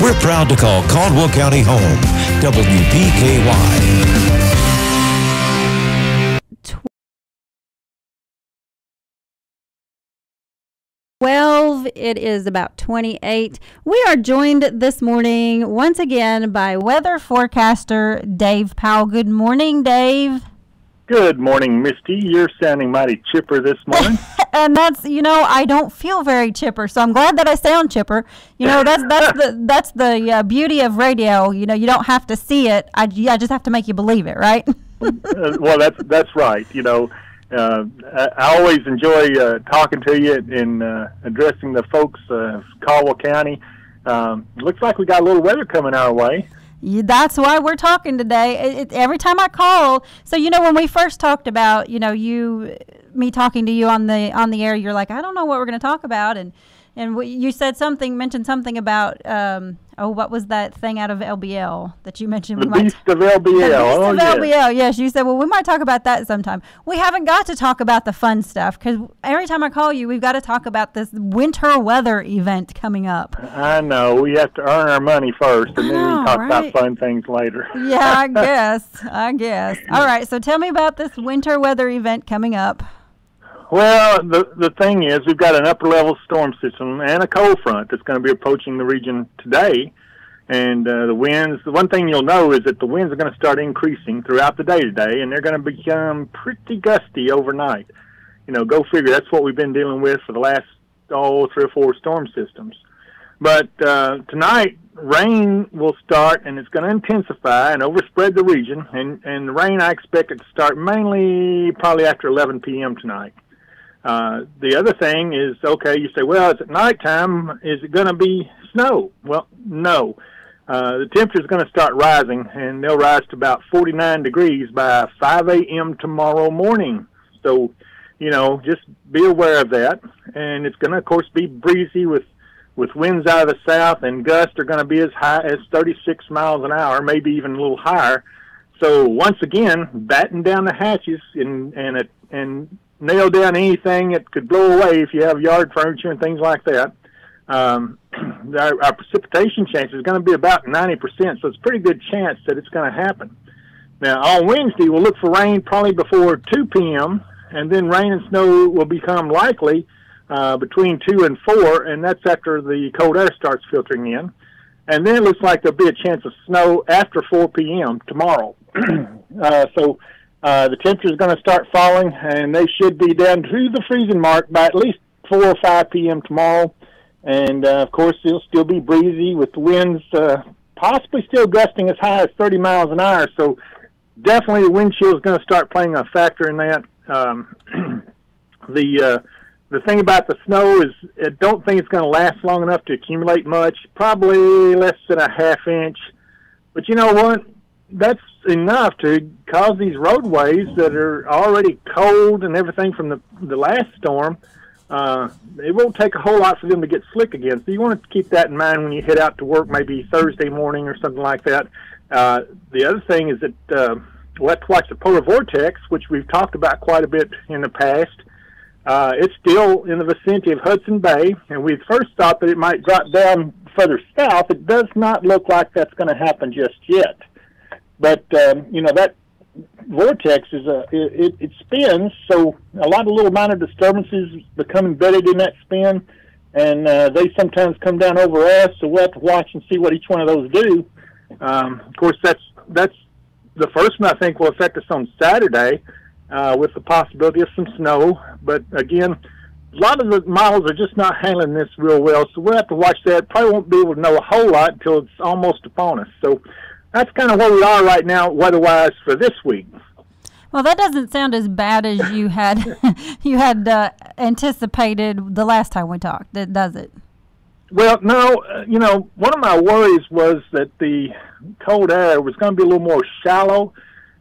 We're proud to call Caldwell County home. WPKY. 12, it is about 28. We are joined this morning once again by weather forecaster Dave Powell. Good morning, Dave. Good morning, Misty. You're sounding mighty chipper this morning. And that's, I don't feel very chipper, so I'm glad that I sound chipper. That's the beauty of radio. You don't have to see it. I just have to make you believe it, right? Well, that's right. I always enjoy talking to you and addressing the folks of Caldwell County. Looks like we got a little weather coming our way. That's why we're talking today. Every time I call, so when we first talked about me talking to you on the air, you're like, I don't know what we're going to talk about, and you mentioned something about what was that thing out of LBL that you mentioned? The Beast of LBL. The Beast of LBL, yes. You said, well, we might talk about that sometime. We haven't got to talk about the fun stuff because every time I call you, we've got to talk about this winter weather event coming up. I know. We have to earn our money first, and then we talk about fun things later. Yeah, I guess. All right, so tell me about this winter weather event coming up. Well, the thing is, we've got an upper-level storm system and a cold front that's going to be approaching the region today. And the winds, the one thing you'll know is that the winds are going to start increasing throughout the day today, and they're going to become pretty gusty overnight. Go figure. That's what we've been dealing with for the last, 3 or 4 storm systems. But tonight, rain will start, and it's going to intensify and overspread the region. And the rain, I expect it to start mainly probably after 11 p.m. tonight. The other thing is, okay, you say, well, it's at nighttime. Is it going to be snow? Well, no. The temperature is going to start rising, and they'll rise to about 49 degrees by 5 a.m. tomorrow morning. So, just be aware of that. And it's going to, of course, be breezy with winds out of the south, and gusts are going to be as high as 36 miles an hour, maybe even a little higher. So, once again, batten down the hatches and nail down anything that could blow away if you have yard furniture and things like that. Our precipitation chance is going to be about 90%, so it's a pretty good chance that it's going to happen. Now, on Wednesday, we'll look for rain probably before 2 p.m., and then rain and snow will become likely between 2 and 4, and that's after the cold air starts filtering in. And then it looks like there'll be a chance of snow after 4 p.m. tomorrow. The temperature is going to start falling, and they should be down to the freezing mark by at least 4 or 5 p.m. tomorrow. And, of course, it'll still be breezy with the winds possibly still gusting as high as 30 miles an hour. So definitely the wind chill is going to start playing a factor in that. The thing about the snow is I don't think it's going to last long enough to accumulate much, probably less than a half inch. But you know what? That's enough to cause these roadways that are already cold and everything from the last storm. It won't take a whole lot for them to get slick again. So you want to keep that in mind when you head out to work, maybe Thursday morning or something like that. The other thing is that we'll have to watch the polar vortex, which we've talked about quite a bit in the past. It's still in the vicinity of Hudson Bay, and we first thought that it might drop down further south. It does not look like that's going to happen just yet. But, that vortex is it spins, so a lot of little minor disturbances become embedded in that spin, and they sometimes come down over us, so we'll have to watch and see what each one of those do. Of course, that's the first one I think will affect us on Saturday with the possibility of some snow. But, again, a lot of the models are just not handling this real well, so we'll have to watch that. Probably won't be able to know a whole lot until it's almost upon us. So that's kind of where we are right now, weather-wise, for this week. Well, that doesn't sound as bad as you had anticipated the last time we talked, does it? Well, no. One of my worries was that the cold air was going to be a little more shallow,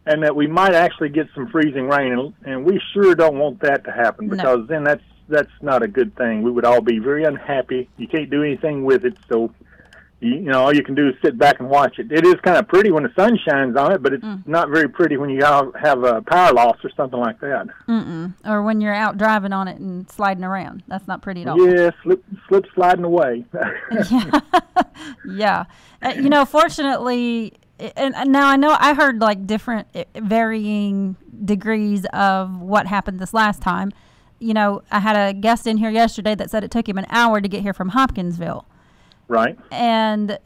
and that we might actually get some freezing rain, and we sure don't want that to happen, because then that's not a good thing. We would all be very unhappy. You can't do anything with it, so all you can do is sit back and watch it. It is kind of pretty when the sun shines on it, but it's not very pretty when you have a power loss or something like that. Or when you're out driving on it and sliding around. That's not pretty at all. Yeah, slip sliding away. Yeah. Fortunately, and now I know I heard like different varying degrees of what happened this last time. I had a guest in here yesterday that said it took him an hour to get here from Hopkinsville. Right. And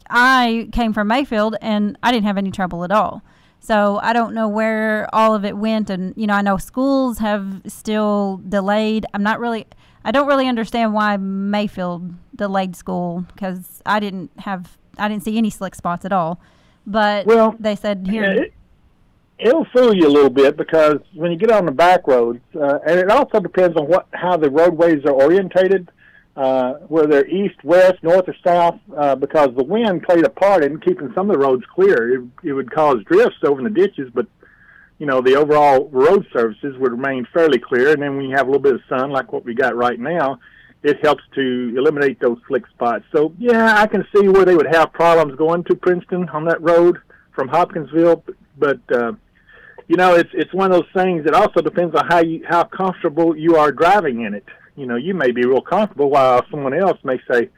I came from Mayfield, and I didn't have any trouble at all. So I don't know where all of it went. And, I know schools have still delayed. I don't really understand why Mayfield delayed school, because I didn't see any slick spots at all. But they said here. It'll fool you a little bit, because when you get on the back roads, and it also depends on how the roadways are orientated, whether they're east, west, north, or south, because the wind played a part in keeping some of the roads clear. It would cause drifts over in the ditches, but the overall road surfaces would remain fairly clear. And then when you have a little bit of sun, like what we got right now, it helps to eliminate those slick spots. So, yeah, I can see where they would have problems going to Princeton on that road from Hopkinsville, but it's one of those things that also depends on how comfortable you are driving in it. You may be real comfortable, while someone else may say,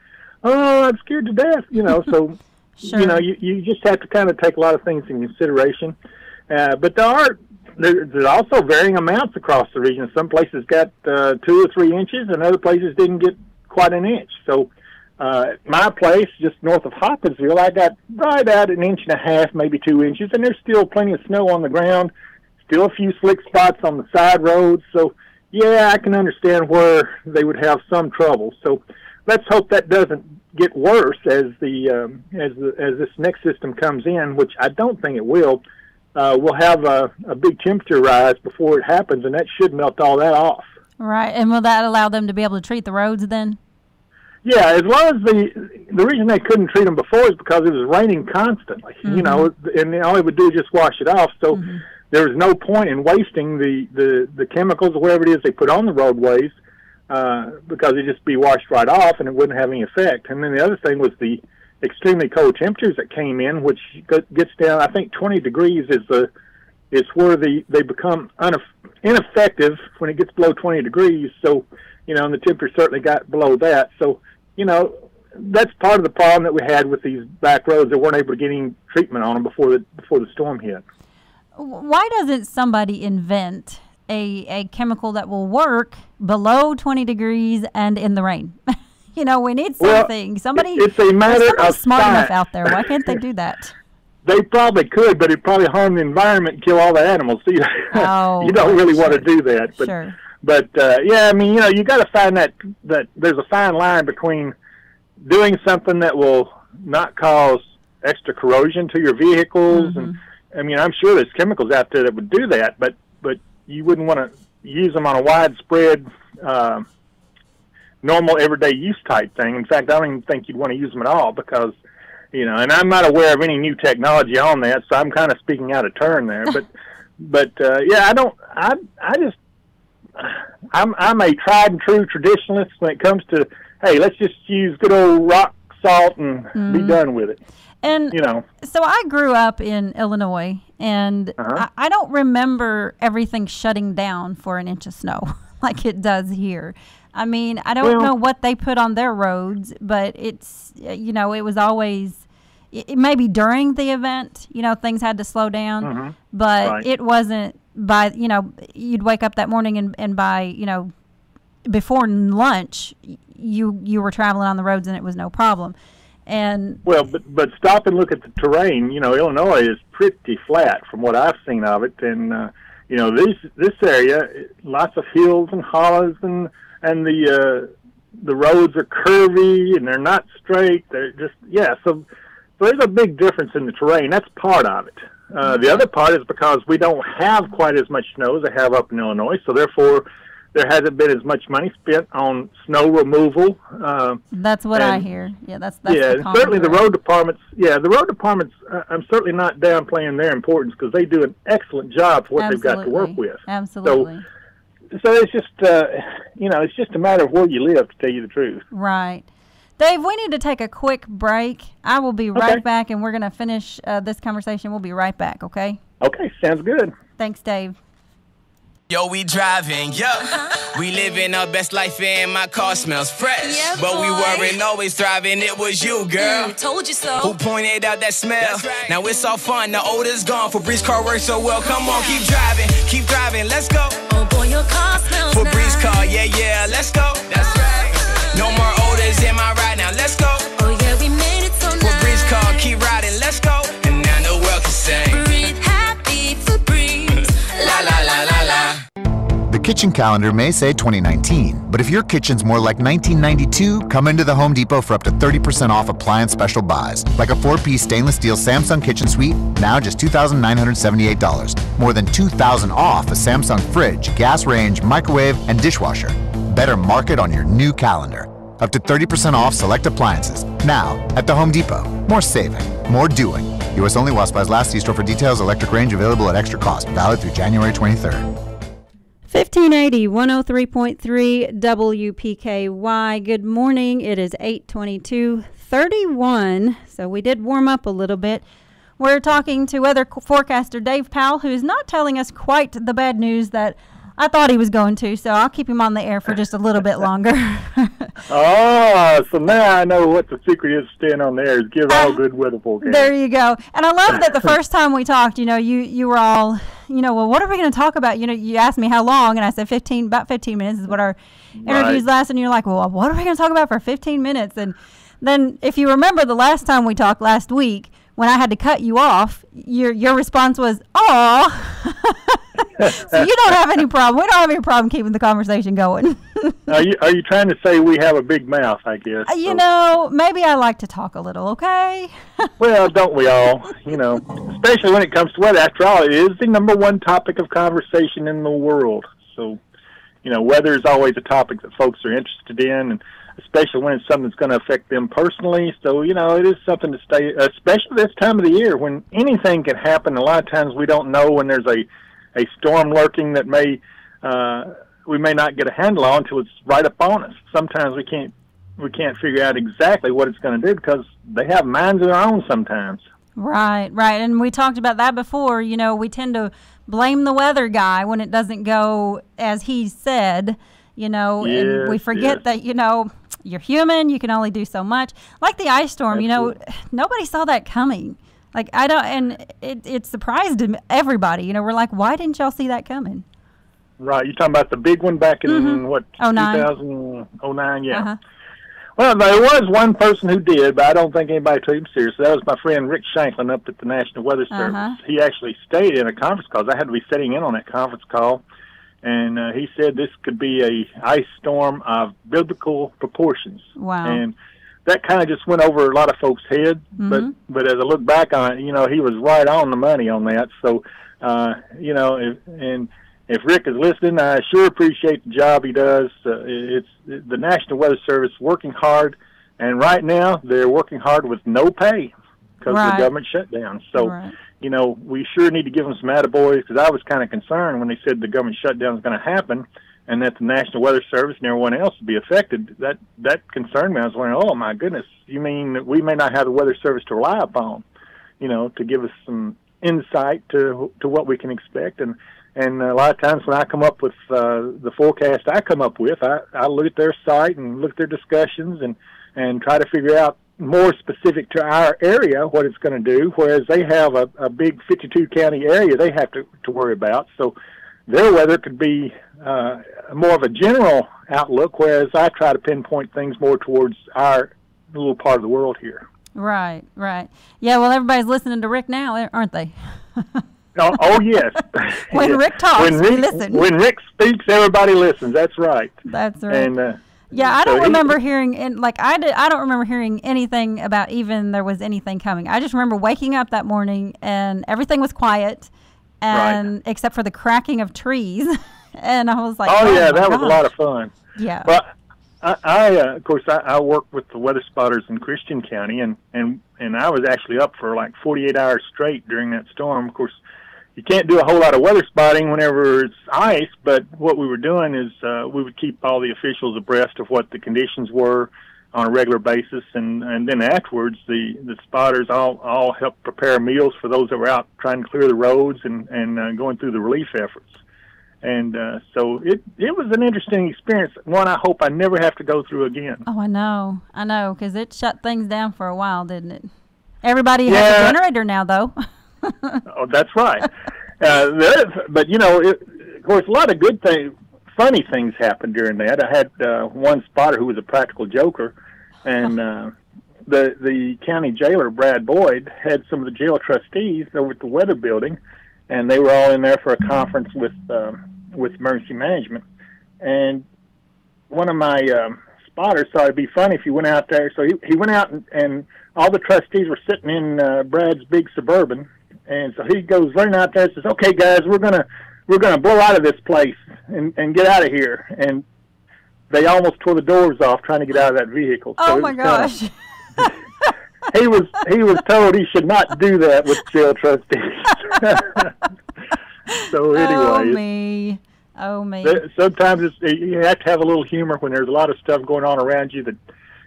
"Oh, I'm scared to death." So Sure. you just have to kind of take a lot of things in consideration. But there's also varying amounts across the region. Some places got 2 or 3 inches, and other places didn't get quite an inch. So my place, just north of Hopkinsville, I got right at 1.5 inches, maybe 2 inches, and there's still plenty of snow on the ground, still a few slick spots on the side roads. So, yeah, I can understand where they would have some trouble. So let's hope that doesn't get worse as as this next system comes in, which I don't think it will. We'll have a big temperature rise before it happens, and that should melt all that off. Right, and will that allow them to be able to treat the roads then? Yeah, as long as the reason they couldn't treat them before is because it was raining constantly, and all it would do is just wash it off. So there was no point in wasting the chemicals or whatever it is they put on the roadways, because it'd just be washed right off and it wouldn't have any effect. And then the other thing was the extremely cold temperatures that came in, which gets down, I think 20 degrees is where they become ineffective when it gets below 20 degrees. So, and the temperature certainly got below that. So, that's part of the problem that we had with these back roads. They weren't able to get any treatment on them before the storm hit. Why doesn't somebody invent a chemical that will work below 20 degrees and in the rain? We need something. It's a matter of smart science. enough out there. Why can't they do that? They probably could, but it'd probably harm the environment and kill all the animals. So you don't really want to do that. But, sure. But yeah, I mean, you got to find that there's a fine line between doing something that will not cause extra corrosion to your vehicles, and I mean, I'm sure there's chemicals out there that would do that, but you wouldn't want to use them on a widespread, normal everyday use type thing. In fact, I don't even think you'd want to use them at all, because and I'm not aware of any new technology on that, so I'm kind of speaking out of turn there. But yeah, I'm a tried and true traditionalist when it comes to, hey, let's just use good old rock salt and be done with it. And so I grew up in Illinois, and I don't remember everything shutting down for an inch of snow like it does here. I mean, I don't know what they put on their roads, but it's, it was always, maybe during the event, things had to slow down, but it wasn't by, you'd wake up that morning and by, before lunch, you were traveling on the roads and it was no problem. And but stop and look at the terrain. Illinois is pretty flat from what I've seen of it, and this area, lots of hills and hollows, and the roads are curvy and they're not straight. They're just So there's a big difference in the terrain. That's part of it. The other part is because we don't have quite as much snow as they have up in Illinois, so therefore there hasn't been as much money spent on snow removal. That's what I hear. Yeah, that's certainly the road departments. Yeah, the road departments. I'm certainly not downplaying their importance, because they do an excellent job for what they've got to work with. Absolutely. So it's just it's just a matter of where you live, to tell you the truth. Right. Dave, we need to take a quick break. I will be right back, and we're going to finish this conversation. We'll be right back, okay? Okay, sounds good. Thanks, Dave. Yo, we driving, we living our best life and my car smells fresh. But we weren't always thriving, it was you, girl. Told you so. Who pointed out that smell? Now it's all fun, the old is gone. Febreze car works so well, come on, keep driving, let's go. Oh boy, your car smells Febreze nice. car, yeah, let's go. That's right. No more odors in my ride, now let's go. Oh yeah, we made it so nice. Febreze car, keep riding, let's go. And now the world can sing. Breathe happy Febreze. La la la la la. The kitchen calendar may say 2019, but if your kitchen's more like 1992, come into the Home Depot for up to 30% off appliance special buys, like a 4-piece stainless steel Samsung kitchen suite, now just $2,978. More than $2,000 off a Samsung fridge, gas range, microwave, and dishwasher. Better mark it on your new calendar. Up to 30% off select appliances, now at the Home Depot. More saving, more doing. U.S. only while supplies last. See store for details. Electric range available at extra cost. Valid through January 23rd. 1580, 103.3 WPKY. Good morning. It is 8:22:31. So we did warm up a little bit. We're talking to weather forecaster Dave Powell, who's not telling us quite the bad news that I thought he was going to. So I'll keep him on the air for just a little bit longer. Oh, so now I know what the secret is staying on the air is give all good weather forecasts. There you go. And I love that the first time we talked, you were all, well, what are we going to talk about? You asked me how long, and I said about 15 minutes is what our interviews last. And you're like, well, what are we going to talk about for 15 minutes? And then if you remember the last time we talked last week, when I had to cut you off, your response was, "Aw." So you don't have any problem. We don't have any problem keeping the conversation going. Are you trying to say we have a big mouth, I guess? Maybe I like to talk a little, okay? Well, don't we all? Especially when it comes to weather. After all, it is the number one topic of conversation in the world. So, weather is always a topic that folks are interested in, and especially when it's something that's going to affect them personally. So, it is something to stay, especially this time of the year when anything can happen. A lot of times we don't know when there's a storm lurking that we may not get a handle on until it's right upon us. Sometimes we can't figure out exactly what it's going to do because they have minds of their own sometimes. Right. And we talked about that before. We tend to blame the weather guy when it doesn't go as he said, and we forget that, you're human, you can only do so much. Like the ice storm, nobody saw that coming. Like, it surprised everybody. We're like, why didn't y'all see that coming? Right. You're talking about the big one back in, 2009? Yeah. Uh-huh. Well, there was one person who did, but I don't think anybody took him seriously. That was my friend Rick Shanklin up at the National Weather Service. Uh-huh. He actually stayed in a conference call. I had to be sitting in on that conference call. And he said this could be a ice storm of biblical proportions. Wow. And that kind of just went over a lot of folks' heads. Mm-hmm. But as I look back on it, he was right on the money on that. So, if Rick is listening, I sure appreciate the job he does. It's the National Weather Service working hard. And right now, they're working hard with no pay because of the government shutdown. So, we sure need to give them some attaboys because I was kind of concerned when they said the government shutdown was going to happen and that the National Weather Service and everyone else would be affected. That concerned me. I was wondering, oh, my goodness, you mean that we may not have the Weather Service to rely upon, to give us some insight to what we can expect. And a lot of times when I come up with the forecast I come up with, I look at their site and look at their discussions and try to figure out more specific to our area what it's going to do, whereas they have a big 52-county area they have to worry about. So their weather could be more of a general outlook, whereas I try to pinpoint things more towards our little part of the world here. Right. Yeah, well, everybody's listening to Rick now, aren't they? Oh yes. When Rick talks, we listen. When Rick speaks, everybody listens. That's right. That's right. And I don't remember hearing I don't remember hearing anything about even there was anything coming. I just remember waking up that morning and everything was quiet, and except for the cracking of trees, and I was like, oh yeah, that was a lot of fun. Yeah. But I of course, I work with the weather spotters in Christian County, and I was actually up for like 48 hours straight during that storm. Of course, you can't do a whole lot of weather spotting whenever it's ice, but what we were doing is we would keep all the officials abreast of what the conditions were. on a regular basis, and then afterwards the spotters all help prepare meals for those that were out trying to clear the roads and going through the relief efforts. And so it was an interesting experience, one I hope I never have to go through again. Oh, I know, because it shut things down for a while, didn't it? Everybody has a generator now, though. Oh, that's right. But, you know, of course, a lot of good things, funny things happened during that. I had one spotter who was a practical joker, and the county jailer, Brad Boyd, had some of the jail trustees over at the weather building, and they were all in there for a conference with emergency management. And one of my spotters thought it'd be funny if he went out there. So he went out, and all the trustees were sitting in Brad's big Suburban. And so he goes running out there and says, "Okay, guys, we're gonna blow out of this place and get out of here." And they almost tore the doors off trying to get out of that vehicle. Oh, my gosh. He was told he should not do that with jail trustees. So anyway, oh me. Sometimes you have to have a little humor when there's a lot of stuff going on around you that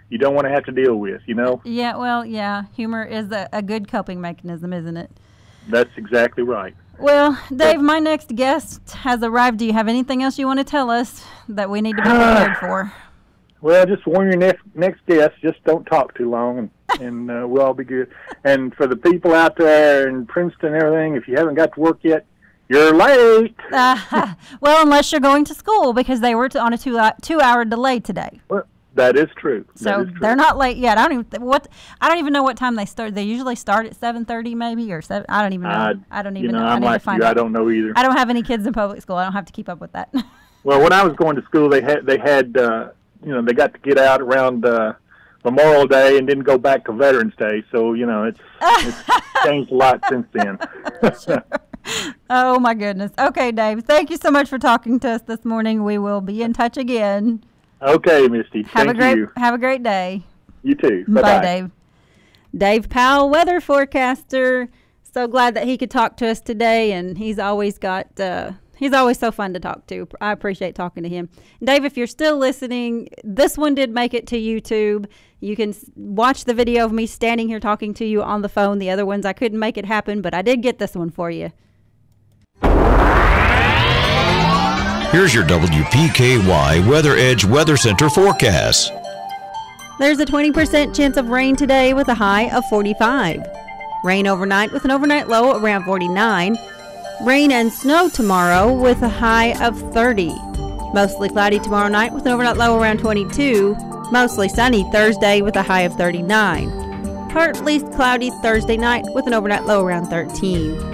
you don't want to have to deal with, you know? Yeah, well, yeah, humor is a good coping mechanism, isn't it? That's exactly right. Well, Dave, my next guest has arrived. Do you have anything else you want to tell us that we need to be prepared for? Well, just warn your next guest, just don't talk too long, and we'll all be good. And for the people out there in Princeton and everything, if you haven't got to work yet, you're late. Well, unless you're going to school, because they were on a 2-hour delay today. Well, that is true. So they're not late yet. I don't even know what time they start. They usually start at 7:30 maybe, or 7. I don't even know. I don't even know. I'm like you. I don't know either. I don't have any kids in public school. I don't have to keep up with that. Well, when I was going to school, they had they got to get out around Memorial Day and didn't go back to Veterans Day. So it's changed a lot since then. Sure. Oh my goodness. Okay, Dave. Thank you so much for talking to us this morning. We will be in touch again. Okay, Misty. Thank you. Have a great day. You too. Bye-bye. Bye-bye. Dave. Dave Powell, weather forecaster. So glad that he could talk to us today, and he's always so fun to talk to. I appreciate talking to him. Dave, if you're still listening, this one did make it to YouTube. You can watch the video of me standing here talking to you on the phone. The other ones I couldn't make it happen, but I did get this one for you. Here's your WPKY Weather Edge Weather Center forecast. There's a 20% chance of rain today with a high of 45. Rain overnight with an overnight low around 49. Rain and snow tomorrow with a high of 30. Mostly cloudy tomorrow night with an overnight low around 22. Mostly sunny Thursday with a high of 39. Partly cloudy Thursday night with an overnight low around 13.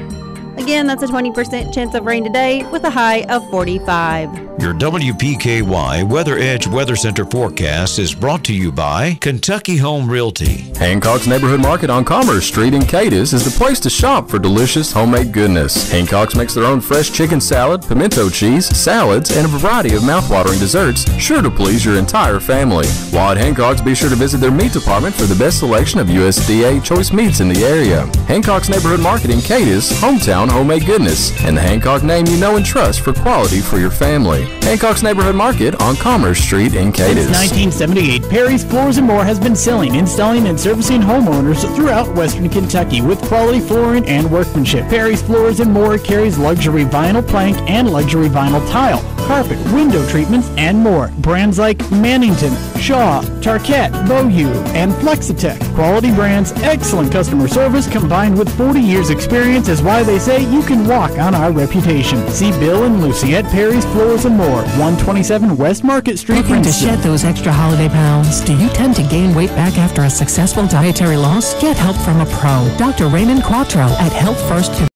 Again, that's a 20% chance of rain today with a high of 45. Your WPKY Weather Edge Weather Center forecast is brought to you by Kentucky Home Realty. Hancock's Neighborhood Market on Commerce Street in Cadiz is the place to shop for delicious homemade goodness. Hancock's makes their own fresh chicken salad, pimento cheese, salads, and a variety of mouthwatering desserts, sure to please your entire family. While at Hancock's, be sure to visit their meat department for the best selection of USDA choice meats in the area. Hancock's Neighborhood Market in Cadiz, hometown homemade goodness, and the Hancock name you know and trust for quality for your family. Hancock's Neighborhood Market on Commerce Street in Cadiz. Since 1978, Perry's Floors & More has been selling, installing, and servicing homeowners throughout Western Kentucky with quality flooring and workmanship. Perry's Floors & More carries luxury vinyl plank and luxury vinyl tile, carpet, window treatments, and more. Brands like Mannington, Shaw, Tarkett, Beaulieu, and Flexitech. Quality brands, excellent customer service, combined with 40 years experience is why they say you can walk on our reputation. See Bill and Lucy at Perry's Floors & More, 127 West Market Street, Looking Princeton. to shed those extra holiday pounds? Do you tend to gain weight back after a successful dietary loss? Get help from a pro. Dr. Raymond Quattro at Health First